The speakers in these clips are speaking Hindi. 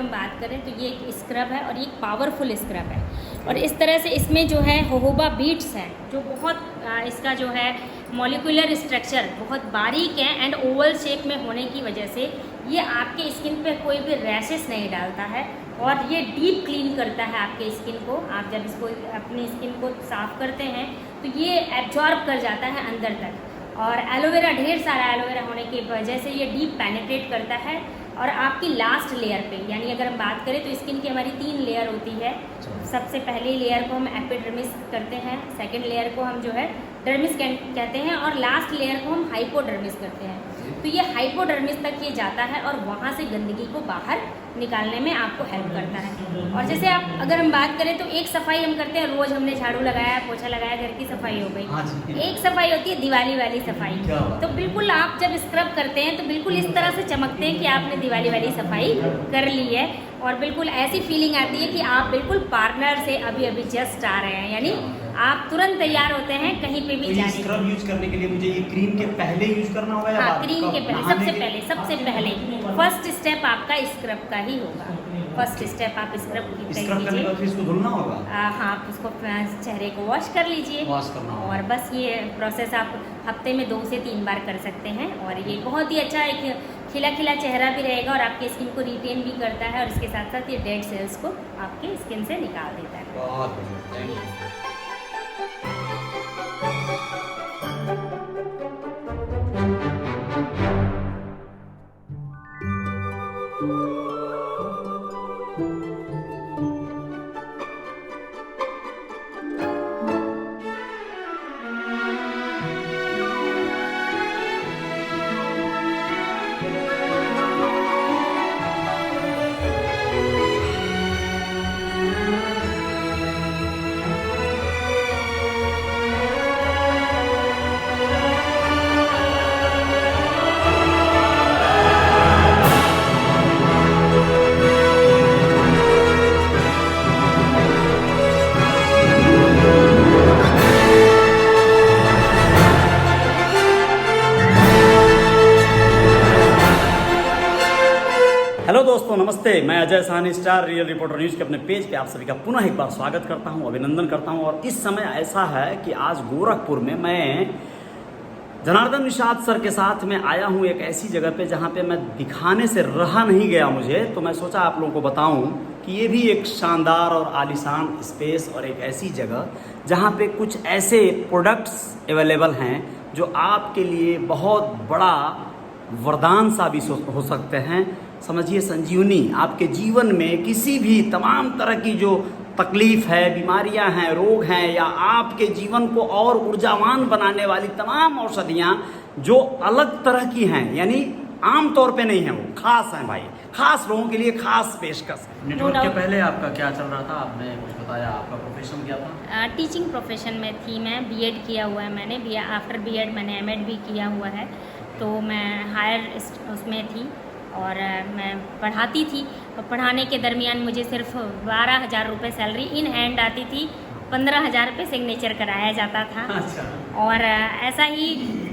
हम बात करें तो ये एक स्क्रब है और ये एक पावरफुल स्क्रब है। और इस तरह से इसमें जो है जोजोबा बीट्स हैं जो बहुत इसका जो है मॉलिक्यूलर स्ट्रक्चर बहुत बारीक है एंड ओवल शेप में होने की वजह से ये आपके स्किन पे कोई भी रैशेस नहीं डालता है और ये डीप क्लीन करता है आपके स्किन को। आप जब इसको अपनी स्किन को साफ़ करते हैं तो ये एब्जॉर्ब कर जाता है अंदर तक। और एलोवेरा, ढेर सारा एलोवेरा होने की वजह से ये डीप पेनिट्रेट करता है और आपकी लास्ट लेयर पे, यानी अगर हम बात करें तो स्किन की हमारी 3 लेयर होती है। सबसे पहली लेयर को हम एपिडर्मिस करते हैं, सेकंड लेयर को हम जो है डर्मिस कहते हैं और लास्ट लेयर को हम हाइपोडर्मिस करते हैं। तो ये हाइपोडर्मिस तक ये जाता है और वहाँ से गंदगी को बाहर निकालने में आपको हेल्प करता है। और जैसे आप अगर हम बात करें तो एक सफाई हम करते हैं, रोज़ हमने झाड़ू लगाया, पोछा लगाया, घर की सफाई हो गई। एक सफाई होती है दिवाली वाली सफाई। तो बिल्कुल आप जब स्क्रब करते हैं तो बिल्कुल इस तरह से चमकते हैं कि आपने दिवाली वाली सफाई कर ली है और बिल्कुल ऐसी फीलिंग आती है कि आप बिल्कुल पार्लर से अभी अभी जस्ट आ रहे हैं, यानी आप तुरंत तैयार होते हैं कहीं पे भी जाने। स्क्रब यूज करने के लिए मुझे ये क्रीम के पहले यूज करना होगा या हाँ, बाद? क्रीम के पहले, सबसे पहले फर्स्ट स्टेप आपका स्क्रब का ही होगा। फर्स्ट स्टेप आप स्क्रब की स्क्रब करने के बाद फिर इसको धुलना होगा। हाँ, आप इसको चेहरे को वॉश कर लीजिए। वॉश करना होगा। और बस ये प्रोसेस आप हफ्ते में 2 से 3 बार कर सकते हैं और ये बहुत ही अच्छा एक खिला खिला चेहरा भी रहेगा और आपके स्किन को रिटेन भी करता है और इसके साथ साथ ये डेड सेल्स को आपके स्किन से निकाल देता है। बहुत बढ़िया। हेलो दोस्तों, नमस्ते। मैं Ajay Sahni, star real reporter news के अपने पेज पे आप सभी का पुनः एक बार स्वागत करता हूं, अभिनंदन करता हूं। और इस समय ऐसा है कि आज गोरखपुर में मैं जनार्दन निषाद सर के साथ में आया हूं एक ऐसी जगह पे जहां पे मैं दिखाने से रहा नहीं गया मुझे, तो मैं सोचा आप लोगों को बताऊं कि ये भी एक शानदार और आलीशान स्पेस और एक ऐसी जगह जहां पे कुछ ऐसे प्रोडक्ट्स अवेलेबल हैं जो आपके लिए बहुत बड़ा वरदान साबित हो सकते हैं। समझिए, संजीवनी आपके जीवन में किसी भी तमाम तरह की जो तकलीफ है, बीमारियां हैं, रोग हैं या आपके जीवन को और ऊर्जावान बनाने वाली तमाम औषधियां जो अलग तरह की हैं, यानी आम तौर पे नहीं है, वो खास हैं भाई, खास लोगों के लिए खास पेशकश है। नेटवर्क के पहले आपका क्या चल रहा था? आपने कुछ बताया, आपका प्रोफेशन क्या था? टीचिंग प्रोफेशन में थी मैं, बीएड किया हुआ है मैंने, आफ्टर बीएड मैंने एमएड भी किया हुआ है। तो मैं हायर उसमें थी और मैं पढ़ाती थी। और पढ़ाने के दरमियान मुझे सिर्फ 12,000 रुपये सैलरी इन हैंड आती थी, 15,000 रुपये सिग्नेचर कराया जाता था। अच्छा। और ऐसा ही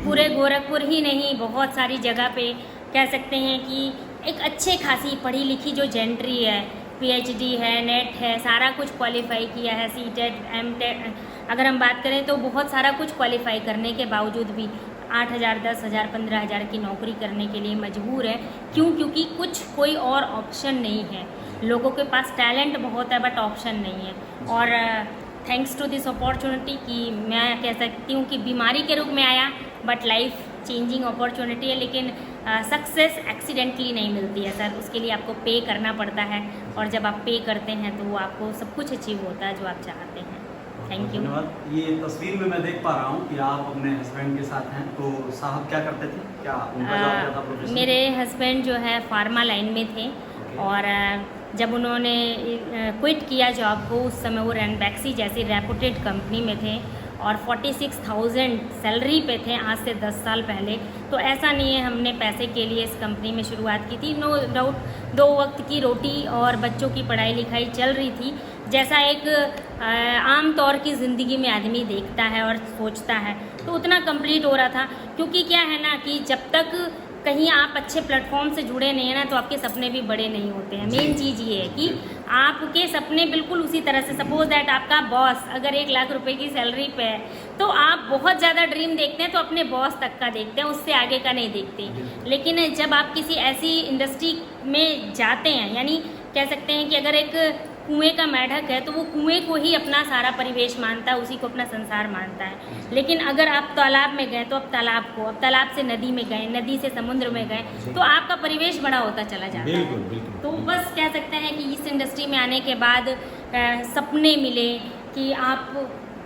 पूरे गोरखपुर ही नहीं, बहुत सारी जगह पे कह सकते हैं कि एक अच्छे खासी पढ़ी लिखी जो जेंट्री है, पीएचडी है, नेट है, सारा कुछ क्वालिफाई किया है, सीटेट, एमटेट, अगर हम बात करें तो बहुत सारा कुछ क्वालिफाई करने के बावजूद भी 8,000, 10,000, 15,000 की नौकरी करने के लिए मजबूर है। क्यों? क्योंकि कोई और ऑप्शन नहीं है। लोगों के पास टैलेंट बहुत है बट ऑप्शन नहीं है। और थैंक्स टू दिस अपॉर्चुनिटी कि मैं कह सकती हूँ कि बीमारी के रूप में आया बट लाइफ चेंजिंग अपॉर्चुनिटी है। लेकिन सक्सेस एक्सीडेंटली नहीं मिलती है सर, उसके लिए आपको पे करना पड़ता है और जब आप पे करते हैं तो आपको सब कुछ अचीव होता है जो आप चाहते हैं। Thank you. धन्यवाद। ये तस्वीर में मैं देख पा रहा हूँ कि आप अपने हस्बैंड के साथ हैं, तो साहब क्या करते थे? क्या उनका जॉब क्या था, प्रोफेशन? मेरे हस्बैंड जो है फार्मा लाइन में थे और जब उन्होंने क्विट किया जॉब को, उस समय वो रैनबैक्सी जैसी रेपुटेड कंपनी में थे और 46,000 सैलरी पे थे आज से 10 साल पहले। तो ऐसा नहीं है हमने पैसे के लिए इस कंपनी में शुरुआत की थी। नो डाउट 2 वक्त की रोटी और बच्चों की पढ़ाई लिखाई चल रही थी, जैसा एक आम तौर की ज़िंदगी में आदमी देखता है और सोचता है, तो उतना कंप्लीट हो रहा था। क्योंकि क्या है ना कि जब तक कहीं आप अच्छे प्लेटफॉर्म से जुड़े नहीं हैं ना, तो आपके सपने भी बड़े नहीं होते हैं। मेन चीज़ ये है कि आपके सपने बिल्कुल उसी तरह से, सपोज दैट आपका बॉस अगर 1 लाख रुपए की सैलरी पे है, तो आप बहुत ज़्यादा ड्रीम देखते हैं तो अपने बॉस तक का देखते हैं, उससे आगे का नहीं देखते। लेकिन जब आप किसी ऐसी इंडस्ट्री में जाते हैं, यानी कह सकते हैं कि अगर एक कुएं का मेढक है तो वो कुएं को ही अपना सारा परिवेश मानता है, उसी को अपना संसार मानता है। लेकिन अगर आप तालाब में गए तो अब तालाब को, अब तालाब से नदी में गए, नदी से समुद्र में गए, तो आपका परिवेश बड़ा होता चला जाता है। बिल्कुल। तो बस कह सकते हैं कि इस इंडस्ट्री में आने के बाद सपने मिले कि आप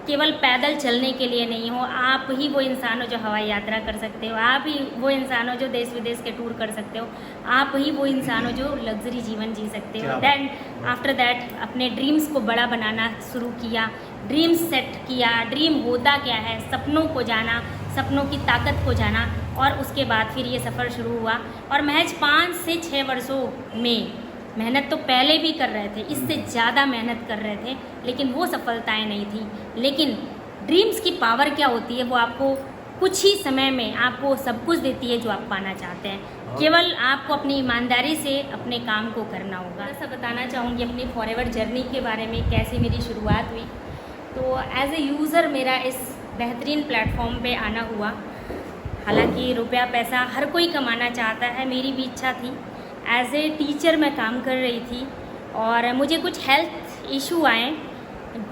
केवल पैदल चलने के लिए नहीं हो, आप ही वो इंसान हो जो हवाई यात्रा कर सकते हो, आप ही वो इंसान हो जो देश विदेश के टूर कर सकते हो, आप ही वो इंसान हो जो लग्जरी जीवन जी सकते हो। देन आफ्टर दैट अपने ड्रीम्स को बड़ा बनाना शुरू किया, ड्रीम्स सेट किया, ड्रीम होता क्या है, सपनों को जाना, सपनों की ताकत को जाना, और उसके बाद फिर ये सफ़र शुरू हुआ। और महज 5 से 6 वर्षों में मेहनत तो पहले भी कर रहे थे, इससे ज़्यादा मेहनत कर रहे थे, लेकिन वो सफलताएं नहीं थी। लेकिन ड्रीम्स की पावर क्या होती है, वो आपको कुछ ही समय में आपको सब कुछ देती है जो आप पाना चाहते हैं। केवल आपको अपनी ईमानदारी से अपने काम को करना होगा। ऐसा बताना चाहूँगी अपनी फॉरएवर जर्नी के बारे में, कैसे मेरी शुरुआत हुई। तो एज ए यूज़र मेरा इस बेहतरीन प्लेटफॉर्म पे आना हुआ। हालांकि रुपया पैसा हर कोई कमाना चाहता है, मेरी भी इच्छा थी। एज ए टीचर मैं काम कर रही थी और मुझे कुछ हेल्थ इशू आए,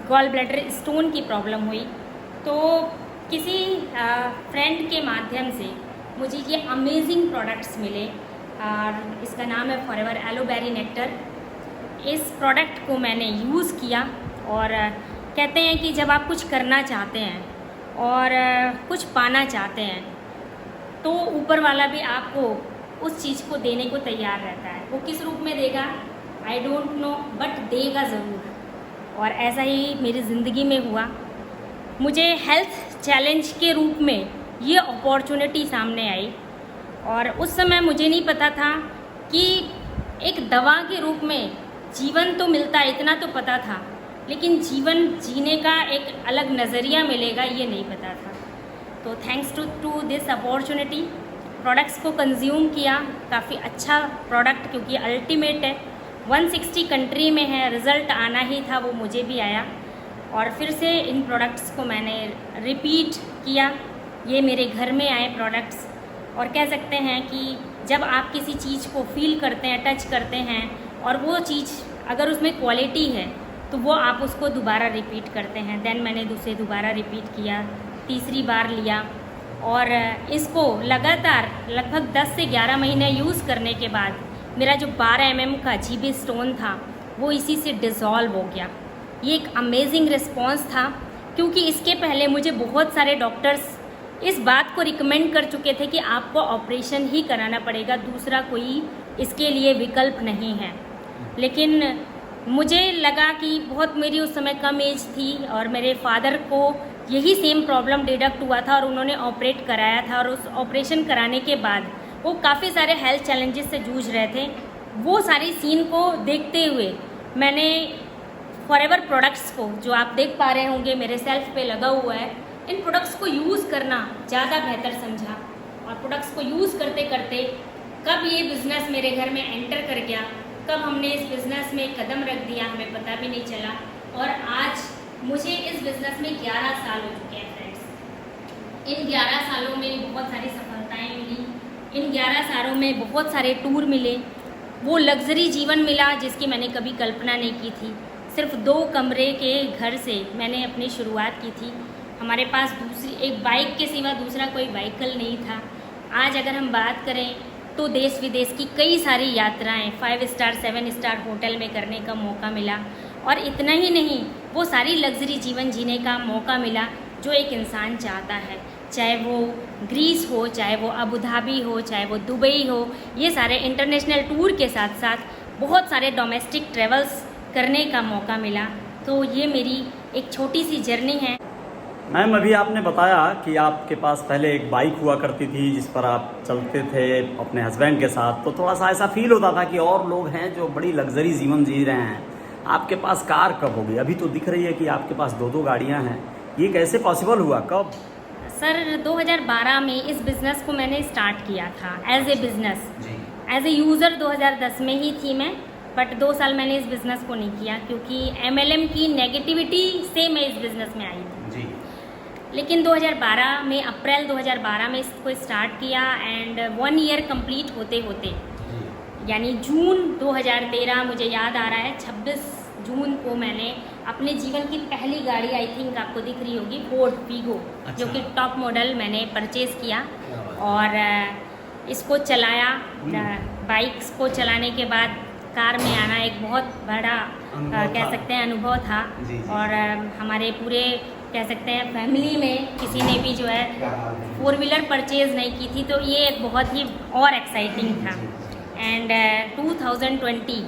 गॉल ब्लैडर स्टोन की प्रॉब्लम हुई। तो किसी फ्रेंड के माध्यम से मुझे ये अमेजिंग प्रोडक्ट्स मिले, और इसका नाम है फॉरएवर एलोबेरी नेक्टर। इस प्रोडक्ट को मैंने यूज़ किया, और कहते हैं कि जब आप कुछ करना चाहते हैं और कुछ पाना चाहते हैं, तो ऊपर वाला भी आपको उस चीज़ को देने को तैयार रहता है। वो किस रूप में देगा आई डोंट नो, बट देगा ज़रूर। और ऐसा ही मेरी ज़िंदगी में हुआ। मुझे हेल्थ चैलेंज के रूप में ये अपॉर्चुनिटी सामने आई, और उस समय मुझे नहीं पता था कि एक दवा के रूप में जीवन तो मिलता है, इतना तो पता था, लेकिन जीवन जीने का एक अलग नज़रिया मिलेगा ये नहीं पता था। तो thanks to this opportunity products को कंज्यूम किया। काफ़ी अच्छा प्रोडक्ट, क्योंकि अल्टीमेट है, 160 कंट्री में है, रिज़ल्ट आना ही था, वो मुझे भी आया। और फिर से इन प्रोडक्ट्स को मैंने रिपीट किया। ये मेरे घर में आए प्रोडक्ट्स, और कह सकते हैं कि जब आप किसी चीज़ को फील करते हैं, टच करते हैं, और वो चीज़ अगर उसमें क्वालिटी है तो वो आप उसको दोबारा रिपीट करते हैं। देन मैंने दूसरे दोबारा रिपीट किया, तीसरी बार लिया, और इसको लगातार लगभग 10 से 11 महीने यूज़ करने के बाद मेरा जो 12 mm का GB स्टोन था वो इसी से डिज़ोल्व हो गया। ये एक अमेजिंग रिस्पॉन्स था, क्योंकि इसके पहले मुझे बहुत सारे डॉक्टर्स इस बात को रिकमेंड कर चुके थे कि आपको ऑपरेशन ही कराना पड़ेगा, दूसरा कोई इसके लिए विकल्प नहीं है। लेकिन मुझे लगा कि बहुत, मेरी उस समय कम एज थी, और मेरे फादर को यही सेम प्रॉब्लम डिडक्ट हुआ था और उन्होंने ऑपरेट कराया था, और उस ऑपरेशन कराने के बाद वो काफ़ी सारे हेल्थ चैलेंजेस से जूझ रहे थे। वो सारी सीन को देखते हुए मैंने फॉरएवर प्रोडक्ट्स को, जो आप देख पा रहे होंगे मेरे सेल्फ पे लगा हुआ है, इन प्रोडक्ट्स को यूज़ करना ज़्यादा बेहतर समझा। और प्रोडक्ट्स को यूज़ करते करते कब ये बिज़नेस मेरे घर में एंटर कर गया, कब हमने इस बिज़नेस में कदम रख दिया, हमें पता भी नहीं चला। और आज मुझे इस बिज़नेस में 11 साल हो चुके हैं फ्रेंड्स। इन 11 सालों में बहुत सारी सफलताएं मिली, इन 11 सालों में बहुत सारे टूर मिले, वो लग्जरी जीवन मिला जिसकी मैंने कभी कल्पना नहीं की थी। सिर्फ 2 कमरे के घर से मैंने अपनी शुरुआत की थी। हमारे पास दूसरी एक बाइक के सिवा दूसरा कोई व्हीकल नहीं था। आज अगर हम बात करें तो देश विदेश की कई सारी यात्राएं 5 स्टार 7 स्टार होटल में करने का मौका मिला, और इतना ही नहीं, वो सारी लग्जरी जीवन जीने का मौका मिला जो एक इंसान चाहता है, चाहे वो ग्रीस हो, चाहे वो अबू धाबी हो, चाहे वो दुबई हो। ये सारे इंटरनेशनल टूर के साथ साथ बहुत सारे डोमेस्टिक ट्रेवल्स करने का मौका मिला। तो ये मेरी एक छोटी सी जर्नी है। मैम, अभी आपने बताया कि आपके पास पहले एक बाइक हुआ करती थी जिस पर आप चलते थे अपने हस्बैंड के साथ, तो थोड़ा सा ऐसा फील होता था कि और लोग हैं जो बड़ी लग्जरी जीवन जी रहे हैं। आपके पास कार कब होगी? अभी तो दिख रही है कि आपके पास 2-2 गाड़ियां हैं, ये कैसे पॉसिबल हुआ, कब? सर 2012 में इस बिज़नेस को मैंने स्टार्ट किया था एज ए बिज़नेस। जी एज ए यूज़र 2010 में ही थी मैं, बट 2 साल मैंने इस बिज़नेस को नहीं किया क्योंकि MLM की नेगेटिविटी से मैं इस बिज़नेस में आई थी। जी लेकिन 2012 में अप्रैल 2012 में इसको स्टार्ट किया एंड 1 ईयर कंप्लीट होते होते यानी जून 2013, मुझे याद आ रहा है 26 जून को मैंने अपने जीवन की पहली गाड़ी, आई थिंक आपको दिख रही होगी, फोर्ड वीगो, जो कि टॉप मॉडल मैंने परचेज़ किया और इसको चलाया। बाइक्स को चलाने के बाद कार में आना एक बहुत बड़ा कह सकते हैं अनुभव था। जी। और हमारे पूरे कह सकते हैं फैमिली में किसी ने भी जो है 4 व्हीलर परचेज़ नहीं की थी, तो ये एक बहुत ही और एक्साइटिंग था। एंड 2020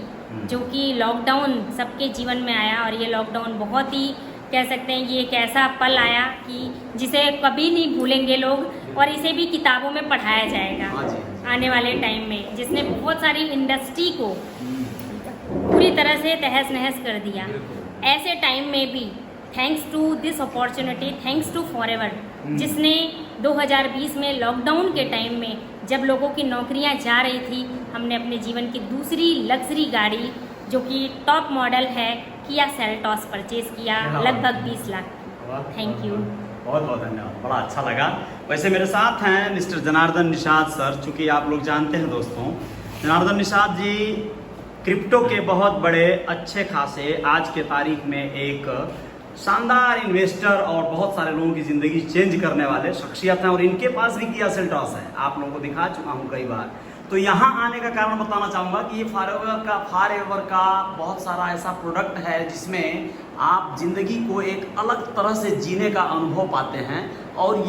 जो कि लॉकडाउन सबके जीवन में आया और ये लॉकडाउन बहुत ही कह सकते हैं ये एक ऐसा पल आया कि जिसे कभी नहीं भूलेंगे लोग और इसे भी किताबों में पढ़ाया जाएगा हाँ जी। आने वाले टाइम में, जिसने बहुत सारी इंडस्ट्री को पूरी तरह से तहस नहस कर दिया। ऐसे टाइम में भी thanks to this opportunity, thanks to Forever, जिसने 2020 में लॉकडाउन के टाइम में जब लोगों की नौकरियां जा रही थी, हमने अपने जीवन की दूसरी लग्जरी गाड़ी जो कि टॉप मॉडल है किया सेल्टॉस परचेज किया, लगभग 20 लाख। थैंक यू, बहुत बहुत धन्यवाद, बड़ा अच्छा लगा। वैसे मेरे साथ हैं मिस्टर जनार्दन निषाद सर। चूँकि आप लोग जानते हैं दोस्तों, जनार्दन निषाद जी क्रिप्टो के बहुत बड़े अच्छे खासे आज के तारीख में एक शानदार इन्वेस्टर और बहुत सारे लोगों की ज़िंदगी चेंज करने वाले शख्सियत हैं और इनके पास भी किया सेल्टॉस है, आप लोगों को दिखा चुका हूँ कई बार। तो यहाँ आने का कारण बताना चाहूँगा कि ये फॉरएवर का बहुत सारा ऐसा प्रोडक्ट है जिसमें आप ज़िंदगी को एक अलग तरह से जीने का अनुभव पाते हैं और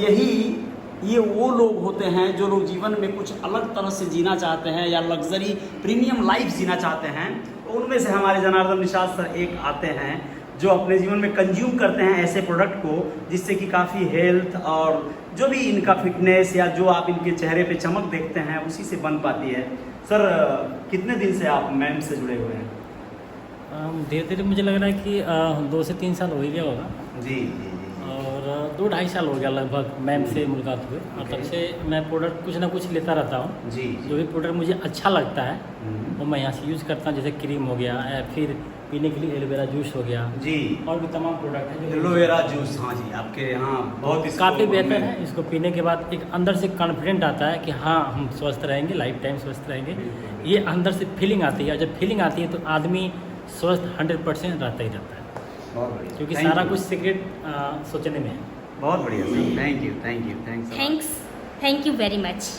ये वो लोग होते हैं जो लोग जीवन में कुछ अलग तरह से जीना चाहते हैं या लग्जरी प्रीमियम लाइफ जीना चाहते हैं। तो उनमें से हमारे जनार्दन निषाद सर एक आते हैं जो अपने जीवन में कंज्यूम करते हैं ऐसे प्रोडक्ट को जिससे कि काफ़ी हेल्थ और जो भी इनका फिटनेस या जो आप इनके चेहरे पे चमक देखते हैं उसी से बन पाती है। सर कितने दिन से आप मैम से जुड़े हुए हैं? धीरे धीरे मुझे लग रहा है कि 2 से 3 साल हो ही गया होगा। जी जी जी। और 2-2.5 साल हो गया लगभग मैम से मुलाकात हुए और तब से मैं प्रोडक्ट कुछ ना कुछ लेता रहता हूँ। जी। जो भी प्रोडक्ट मुझे अच्छा लगता है वो मैं यहाँ से यूज़ करता हूँ, जैसे क्रीम हो गया या फिर पीने के लिए एलोवेरा जूस हो गया जी, और भी तमाम प्रोडक्ट हैं जो एलोवेरा जूस। हाँ जी, आपके यहाँ बहुत काफ़ी बेहतर है। इसको पीने के बाद एक अंदर से कॉन्फिडेंट आता है कि हाँ हम स्वस्थ रहेंगे, लाइफ टाइम स्वस्थ रहेंगे। ये अंदर से फीलिंग आती है और जब फीलिंग आती है तो आदमी स्वस्थ 100% रहता ही रहता है, बहुत बढ़िया, क्योंकि सारा कुछ सीक्रेट सोचने में है। बहुत बढ़िया sir, thank you thank you thanks. Thank you very much.